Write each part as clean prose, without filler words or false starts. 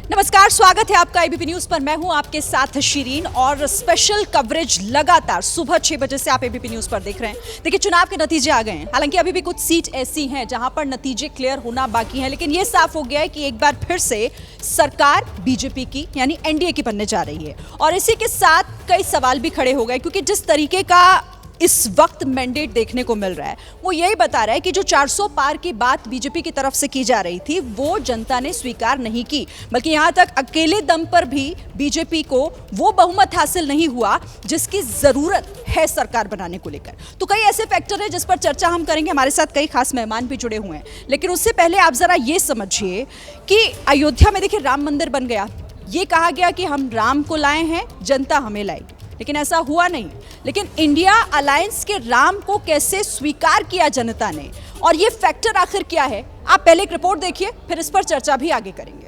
नमस्कार, स्वागत है आपका एबीपी न्यूज पर। मैं हूं आपके साथ शिरीन और स्पेशल कवरेज लगातार सुबह 6 बजे से आप एबीपी न्यूज पर देख रहे हैं। देखिए, चुनाव के नतीजे आ गए हैं। हालांकि अभी भी कुछ सीट ऐसी हैं जहां पर नतीजे क्लियर होना बाकी हैं, लेकिन यह साफ हो गया है कि एक बार फिर से सरकार बीजेपी की यानी एनडीए की बनने जा रही है। और इसी के साथ कई सवाल भी खड़े हो गए, क्योंकि जिस तरीके का इस वक्त मैंडेट देखने को मिल रहा है वो यही बता रहा है कि जो 400 पार की बात बीजेपी की तरफ से की जा रही थी वो जनता ने स्वीकार नहीं की, बल्कि यहां तक अकेले दम पर भी बीजेपी को वो बहुमत हासिल नहीं हुआ जिसकी जरूरत है सरकार बनाने को लेकर। तो कई ऐसे फैक्टर है जिस पर चर्चा हम करेंगे। हमारे साथ कई खास मेहमान भी जुड़े हुए हैं, लेकिन उससे पहले आप जरा ये समझिए कि अयोध्या में देखिए राम मंदिर बन गया। ये कहा गया कि हम राम को लाए हैं, जनता हमें लाएगी, लेकिन ऐसा हुआ नहीं। लेकिन इंडिया अलायंस के राम को कैसे स्वीकार किया जनता ने, और ये फैक्टर आखिर क्या है, आप पहले एक रिपोर्ट देखिए, फिर इस पर चर्चा भी आगे करेंगे।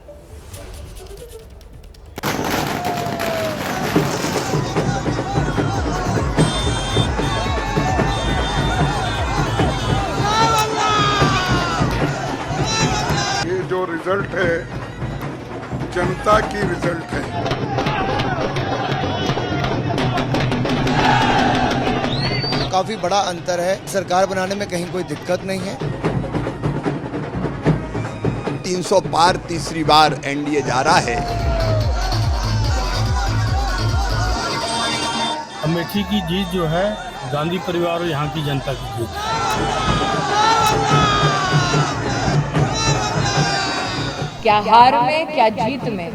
ये जो रिजल्ट है जनता की रिजल्ट है। काफी बड़ा अंतर है। सरकार बनाने में कहीं कोई दिक्कत नहीं है। 300 पार तीसरी बार एनडीए जा रहा है। अमेठी की जीत जो है गांधी परिवार और यहाँ की जनता की जीत। क्या हार में क्या जीत में,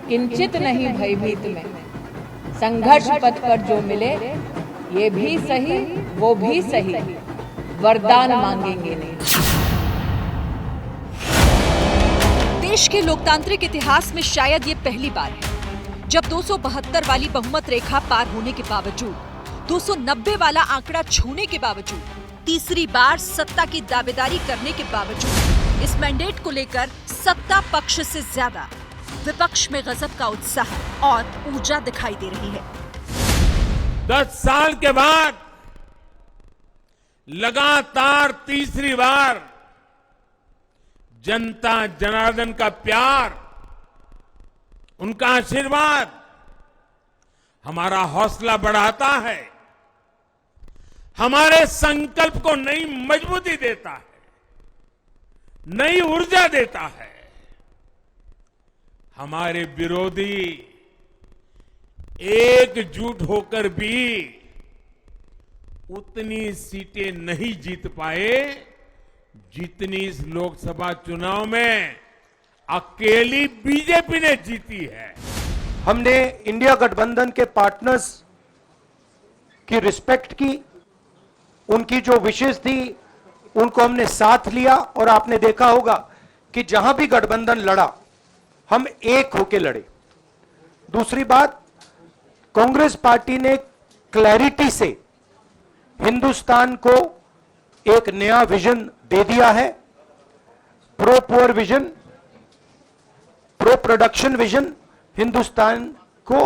किंचित नहीं भयभीत में, संघर्ष पथ पर जो मिले ये भी सही वो भी सही, वरदान मांगेंगे नहीं। देश के लोकतांत्रिक इतिहास में शायद ये पहली बार है जब 272 वाली बहुमत रेखा पार होने के बावजूद, 290 वाला आंकड़ा छूने के बावजूद, तीसरी बार सत्ता की दावेदारी करने के बावजूद इस मैंडेट को लेकर सत्ता पक्ष से ज्यादा विपक्ष में गजब का उत्साह और ऊर्जा दिखाई दे रही है। 10 साल के बाद लगातार तीसरी बार जनता जनार्दन का प्यार, उनका आशीर्वाद हमारा हौसला बढ़ाता है, हमारे संकल्प को नई मजबूती देता है, नई ऊर्जा देता है। हमारे विरोधी एकजुट होकर भी उतनी सीटें नहीं जीत पाए जितनी इस लोकसभा चुनाव में अकेली बीजेपी ने जीती है। हमने इंडिया गठबंधन के पार्टनर्स की रिस्पेक्ट की, उनकी जो विशेष थी उनको हमने साथ लिया, और आपने देखा होगा कि जहां भी गठबंधन लड़ा हम एक होकर लड़े। दूसरी बात, कांग्रेस पार्टी ने क्लैरिटी से हिंदुस्तान को एक नया विजन दे दिया है। Pro poor vision, pro production vision Hindustan को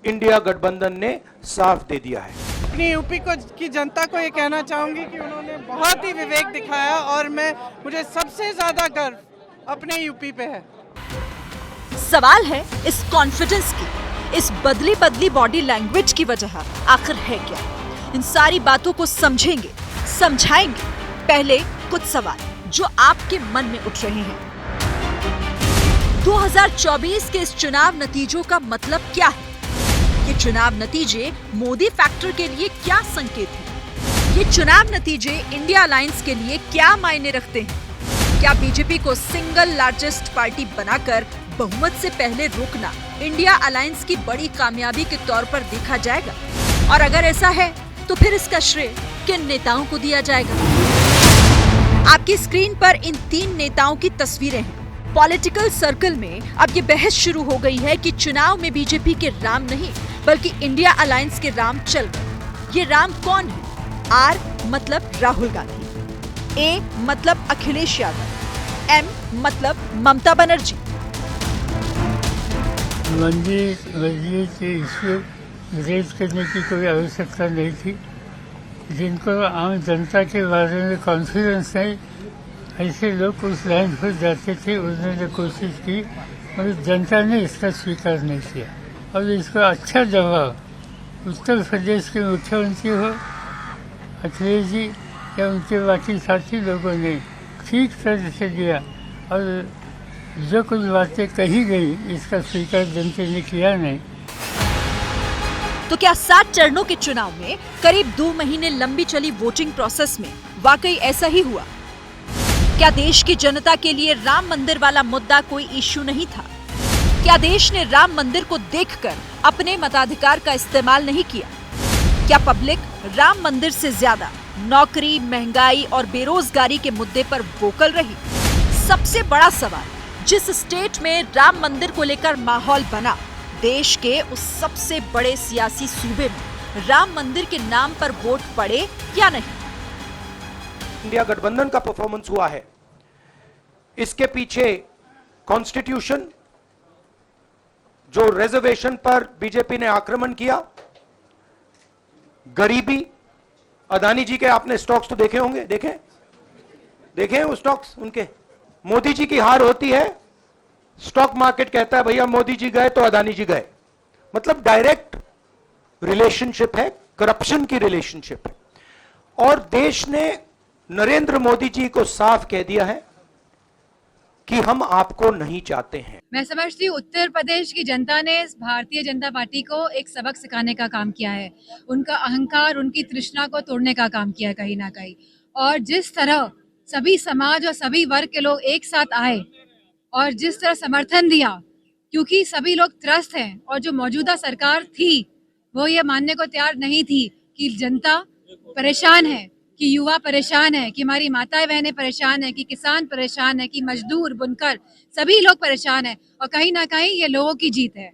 इंडिया गठबंधन ने साफ दे दिया है। अपनी यूपी की जनता को ये कहना चाहूंगी कि उन्होंने बहुत ही विवेक दिखाया, और मुझे सबसे ज्यादा गर्व अपने यूपी पे है। सवाल है इस कॉन्फिडेंस की, इस बदली बदली बॉडी लैंग्वेज की वजह आखिर है क्या? इन सारी बातों को समझेंगे, समझाएंगे। पहले कुछ सवाल जो आपके मन में उठ रहे हैं। 2024 के इस चुनाव नतीजों का मतलब क्या है? ये चुनाव नतीजे मोदी फैक्टर के लिए क्या संकेत हैं? ये चुनाव नतीजे इंडिया अलायंस के लिए क्या मायने रखते हैं? क्या बीजेपी को सिंगल लार्जेस्ट पार्टी बनाकर बहुमत से पहले रोकना इंडिया अलायंस की बड़ी कामयाबी के तौर पर देखा जाएगा? और अगर ऐसा है तो फिर इसका श्रेय किन नेताओं को दिया जाएगा? आपकी स्क्रीन पर इन 3 नेताओं की तस्वीरें हैं। पॉलिटिकल सर्कल में अब ये बहस शुरू हो गई है कि चुनाव में बीजेपी के राम नहीं बल्कि इंडिया अलायंस के राम चल गए। ये राम कौन है? आर मतलब राहुल गांधी, ए मतलब अखिलेश यादव, एम मतलब ममता बनर्जी। मंदिर के इसमें रेज करने की कोई आवश्यकता नहीं थी। जिनको आम जनता के बारे में कॉन्फिडेंस नहीं, ऐसे लोग उस लाइन पर जाते थे। उन्होंने कोशिश की मगर जनता ने इसका स्वीकार नहीं किया और इसका अच्छा जवाब उत्तर प्रदेश के मुख्यमंत्री हो अखिलेश जी या उनके बाकी साथी लोगों ने ठीक तरह से दिया और जो कुछ बातें कही गई इसका स्वीकार जनता ने किया नहीं। तो क्या 7 चरणों के चुनाव में करीब 2 महीने लंबी चली वोटिंग प्रोसेस में वाकई ऐसा ही हुआ? क्या देश की जनता के लिए राम मंदिर वाला मुद्दा कोई इश्यू नहीं था? क्या देश ने राम मंदिर को देखकर अपने मताधिकार का इस्तेमाल नहीं किया? क्या पब्लिक राम मंदिर से ज्यादा नौकरी, महंगाई और बेरोजगारी के मुद्दे पर वोकल रही? सबसे बड़ा सवाल, जिस स्टेट में राम मंदिर को लेकर माहौल बना, देश के उस सबसे बड़े सियासी सूबे में राम मंदिर के नाम पर वोट पड़े या नहीं? इंडिया गठबंधन का परफॉर्मेंस हुआ है, इसके पीछे कॉन्स्टिट्यूशन, जो रिजर्वेशन पर बीजेपी ने आक्रमण किया, गरीबी, अदानी जी के आपने स्टॉक्स तो देखे होंगे, देखे वो स्टॉक्स उनके। मोदी जी की हार होती है, स्टॉक मार्केट कहता है भैया मोदी जी गए तो अदानी जी गए। मतलब डायरेक्ट रिलेशनशिप है, करप्शन की रिलेशनशिप है। और देश ने नरेंद्र मोदी जी को साफ कह दिया है कि हम आपको नहीं चाहते हैं। मैं समझती हूँ उत्तर प्रदेश की जनता ने भारतीय जनता पार्टी को एक सबक सिखाने का काम किया है, उनका अहंकार, उनकी तृष्णा को तोड़ने का काम किया है कहीं ना कहीं। और जिस तरह सभी समाज और सभी वर्ग के लोग एक साथ आए और जिस तरह समर्थन दिया, क्योंकि सभी लोग त्रस्त हैं और जो मौजूदा सरकार थी वो ये मानने को तैयार नहीं थी कि जनता परेशान है, कि युवा परेशान है, कि हमारी माताएं बहनें परेशान है, कि किसान परेशान है, कि मजदूर, बुनकर सभी लोग परेशान है। और कहीं ना कहीं ये लोगों की जीत है।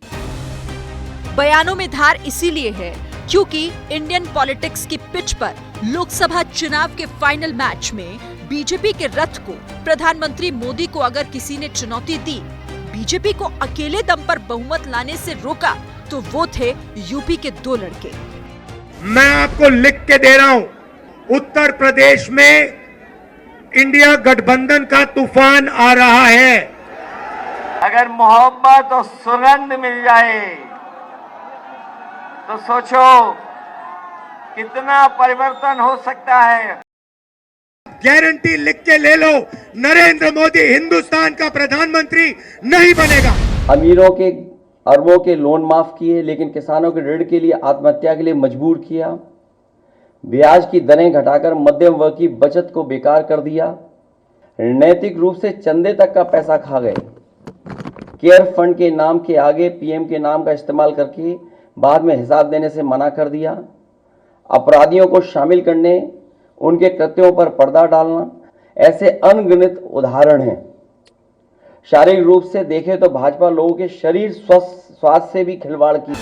बयानों में धार इसीलिए है क्योंकि इंडियन पॉलिटिक्स की पिच पर लोकसभा चुनाव के फाइनल मैच में बीजेपी के रथ को प्रधानमंत्री मोदी को अगर किसी ने चुनौती दी, बीजेपी को अकेले दम पर बहुमत लाने से रोका, तो वो थे यूपी के 2 लड़के। मैं आपको लिख के दे रहा हूं, उत्तर प्रदेश में इंडिया गठबंधन का तूफान आ रहा है। अगर मोहब्बत और सुगंध मिल जाए तो सोचो कितना परिवर्तन हो सकता है। गारंटी लिख के ले लो, नरेंद्र मोदी हिंदुस्तान का प्रधानमंत्री नहीं बनेगा। अमीरों के अरबों के लोन माफ किए, लेकिन किसानों के ऋण के लिए आत्महत्या के लिए मजबूर किया। ब्याज की दरें घटाकर मध्यम वर्ग की बचत को बेकार कर दिया। नैतिक रूप से चंदे तक का पैसा खा गए। केयर फंड के नाम के आगे पीएम के नाम का इस्तेमाल करके बाद में हिसाब देने से मना कर दिया। अपराधियों को शामिल करने, उनके कृत्यों पर पर्दा डालना, ऐसे अनगिनत उदाहरण हैं। शारीरिक रूप से देखें तो भाजपा लोगों के शरीर स्वास्थ्य से भी खिलवाड़ की।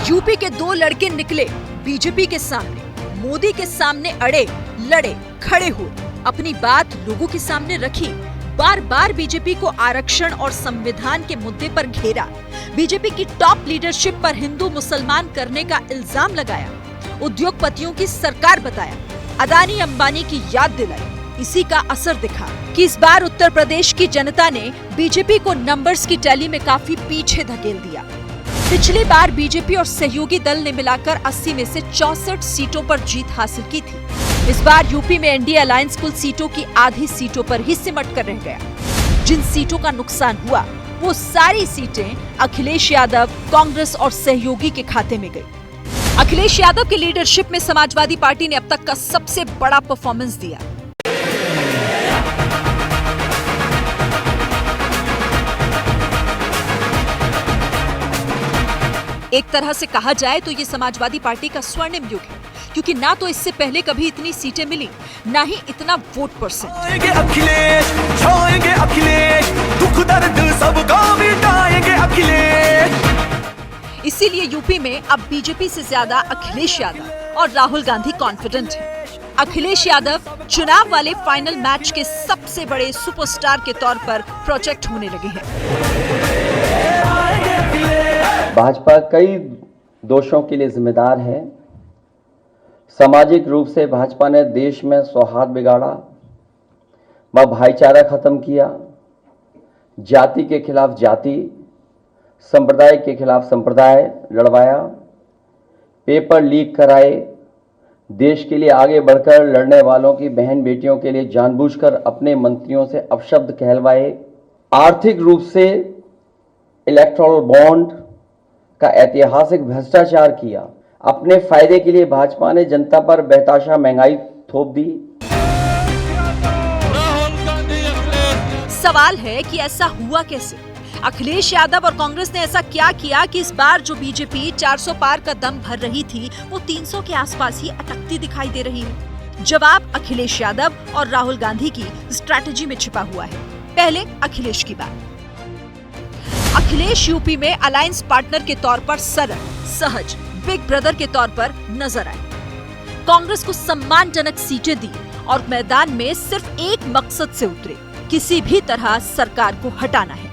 यूपी के 2 लड़के निकले बीजेपी के सामने, मोदी के सामने अड़े, लड़े, खड़े हुए, अपनी बात लोगों के सामने रखी। बार बार बीजेपी को आरक्षण और संविधान के मुद्दे पर घेरा। बीजेपी की टॉप लीडरशिप पर हिंदू मुसलमान करने का इल्जाम लगाया। उद्योगपतियों की सरकार बताया। अदानी अंबानी की याद दिलाई। इसी का असर दिखा कि इस बार उत्तर प्रदेश की जनता ने बीजेपी को नंबर्स की टैली में काफी पीछे धकेल दिया। पिछली बार बीजेपी और सहयोगी दल ने मिलाकर 80 में से 64 सीटों पर जीत हासिल की थी। इस बार यूपी में एनडीए अलायंस कुल सीटों की आधी सीटों पर ही सिमट कर रह गया। जिन सीटों का नुकसान हुआ वो सारी सीटें अखिलेश यादव, कांग्रेस और सहयोगी के खाते में गई। अखिलेश यादव की लीडरशिप में समाजवादी पार्टी ने अब तक का सबसे बड़ा परफॉर्मेंस दिया। एक तरह से कहा जाए तो ये समाजवादी पार्टी का स्वर्णिम युग है, क्योंकि ना तो इससे पहले कभी इतनी सीटें मिली, ना ही इतना वोट परसेंट। दुख दर्द सबका मिटाएंगे अखिलेश। इसीलिए यूपी में अब बीजेपी से ज्यादा अखिलेश यादव और राहुल गांधी कॉन्फिडेंट हैं। अखिलेश यादव चुनाव वाले फाइनल मैच के सबसे बड़े सुपरस्टार के तौर पर प्रोजेक्ट होने लगे हैं। भाजपा कई दोषों के लिए जिम्मेदार है। सामाजिक रूप से भाजपा ने देश में सौहार्द बिगाड़ा। व भाईचारा खत्म किया, जाति के खिलाफ जाति, संप्रदाय के खिलाफ संप्रदाय लड़वाया, पेपर लीक कराए, देश के लिए आगे बढ़कर लड़ने वालों की बहन बेटियों के लिए जानबूझकर अपने मंत्रियों से अपशब्द कहलवाए, आर्थिक रूप से इलेक्टोरल बॉन्ड का ऐतिहासिक भ्रष्टाचार किया। अपने फायदे के लिए भाजपा ने जनता पर बेतहाशा महंगाई थोप दी। सवाल है कि ऐसा हुआ कैसे? अखिलेश यादव और कांग्रेस ने ऐसा क्या किया कि इस बार जो बीजेपी 400 पार का दम भर रही थी वो 300 के आसपास ही अटकती दिखाई दे रही है? जवाब अखिलेश यादव और राहुल गांधी की स्ट्रैटेजी में छिपा हुआ है। पहले अखिलेश की बात। अखिलेश यूपी में अलायंस पार्टनर के तौर पर सरल, सहज, बिग ब्रदर के तौर पर नजर आए। कांग्रेस को सम्मानजनक सीटें दी और मैदान में सिर्फ एक मकसद से उतरे, किसी भी तरह सरकार को हटाना है।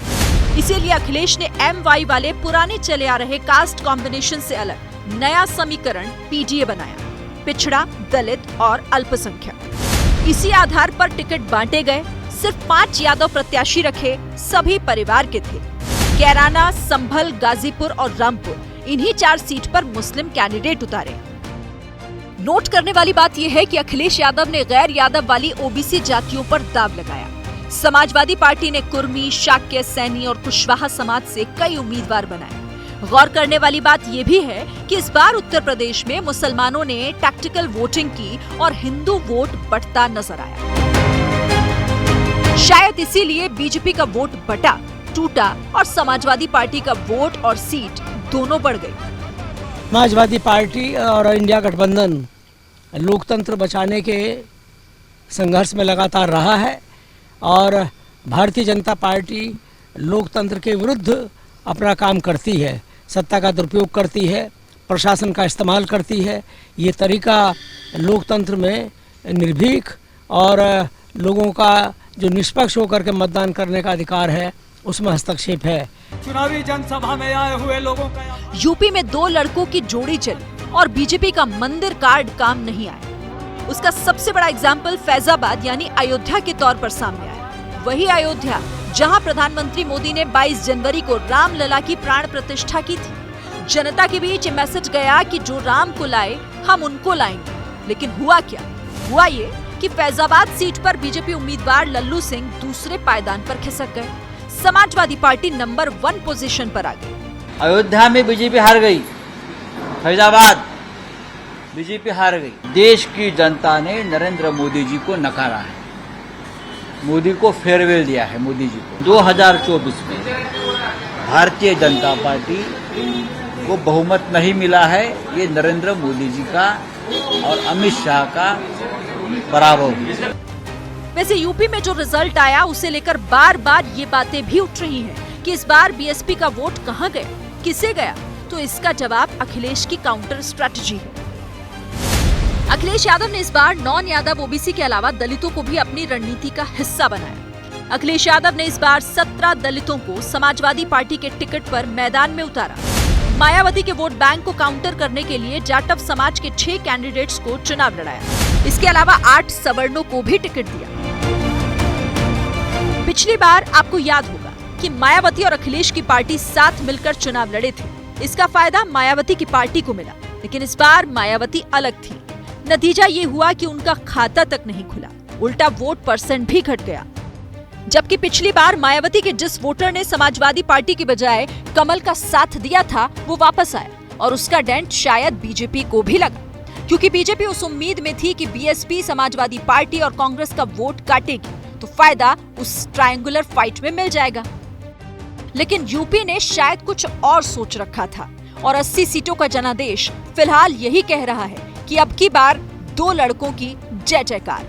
इसीलिए अखिलेश ने MY वाले पुराने चले आ रहे कास्ट कॉम्बिनेशन से अलग नया समीकरण PDA बनाया, पिछड़ा, दलित और अल्पसंख्यक। इसी आधार पर टिकट बांटे गए। सिर्फ 5 यादव प्रत्याशी रखे, सभी परिवार के थे। कैराना, संभल, गाजीपुर और रामपुर, इन्हीं 4 सीट पर मुस्लिम कैंडिडेट उतारे। नोट करने वाली बात यह है कि अखिलेश यादव ने गैर यादव वाली OBC जातियों पर दाव लगाया। समाजवादी पार्टी ने कुर्मी, शाक्य, सैनी और कुशवाहा समाज से कई उम्मीदवार बनाए। गौर करने वाली बात यह भी है कि इस बार उत्तर प्रदेश में मुसलमानों ने टैक्टिकल वोटिंग की और हिंदू वोट बढ़ता नजर आया। शायद इसीलिए बीजेपी का वोट बटा, टूटा और समाजवादी पार्टी का वोट और सीट दोनों बढ़ गई। समाजवादी पार्टी और इंडिया गठबंधन लोकतंत्र बचाने के संघर्ष में लगातार रहा है और भारतीय जनता पार्टी लोकतंत्र के विरुद्ध अपना काम करती है, सत्ता का दुरुपयोग करती है, प्रशासन का इस्तेमाल करती है। ये तरीका लोकतंत्र में निर्भीक और लोगों का जो निष्पक्ष होकर के मतदान करने का अधिकार है उसमें हस्तक्षेप है। चुनावी जनसभा में आए हुए लोगों का यूपी में 2 लड़कों की जोड़ी चली और बीजेपी का मंदिर कार्ड काम नहीं आया। उसका सबसे बड़ा एग्जाम्पल फैजाबाद यानी अयोध्या के तौर पर सामने आया। वही अयोध्या जहां प्रधानमंत्री मोदी ने 22 जनवरी को रामलला की प्राण प्रतिष्ठा की थी। जनता के बीच मैसेज गया कि जो राम को लाए हम उनको लाएंगे। लेकिन हुआ क्या? हुआ ये कि फैजाबाद सीट पर बीजेपी उम्मीदवार लल्लू सिंह दूसरे पायदान पर खिसक गए। समाजवादी पार्टी नंबर 1 पोजीशन पर आ गई। अयोध्या में बीजेपी हार गई, फैजाबाद बीजेपी हार गई। देश की जनता ने नरेंद्र मोदी जी को नकारा है, मोदी को फेयरवेल दिया है। मोदी जी को 2024 में भारतीय जनता पार्टी को बहुमत नहीं मिला है। ये नरेंद्र मोदी जी का और अमित शाह का बराबर है। वैसे यूपी में जो रिजल्ट आया उसे लेकर बार बार ये बातें भी उठ रही हैं कि इस बार बीएसपी का वोट कहां गया, किसे गया? तो इसका जवाब अखिलेश की काउंटर स्ट्रैटेजी है। अखिलेश यादव ने इस बार नॉन यादव ओबीसी के अलावा दलितों को भी अपनी रणनीति का हिस्सा बनाया। अखिलेश यादव ने इस बार 17 दलितों को समाजवादी पार्टी के टिकट पर मैदान में उतारा। मायावती के वोट बैंक को काउंटर करने के लिए जाटव समाज के 6 कैंडिडेट्स को चुनाव लड़ाया। इसके अलावा 8 सवर्णों को भी टिकट दिया। पिछली बार आपको याद होगा कि मायावती और अखिलेश की पार्टी साथ मिलकर चुनाव लड़े थे। इसका फायदा मायावती की पार्टी को मिला, लेकिन इस बार मायावती अलग थी। नतीजा ये हुआ कि उनका खाता तक नहीं खुला, उल्टा वोट % भी घट गया। जबकि पिछली बार मायावती के जिस वोटर ने समाजवादी पार्टी की बजाय कमल का साथ दिया था वो वापस आया और उसका डेंट शायद बीजेपी को भी लगा, क्योंकि बीजेपी उस उम्मीद में थी कि बीएसपी समाजवादी पार्टी और कांग्रेस का वोट काटेगी तो फायदा उस ट्रायंगुलर फाइट में मिल जाएगा। लेकिन यूपी ने शायद कुछ और सोच रखा था और 80 सीटों का जनादेश फिलहाल यही कह रहा है कि अब की बार 2 लड़कों की जय जयकार।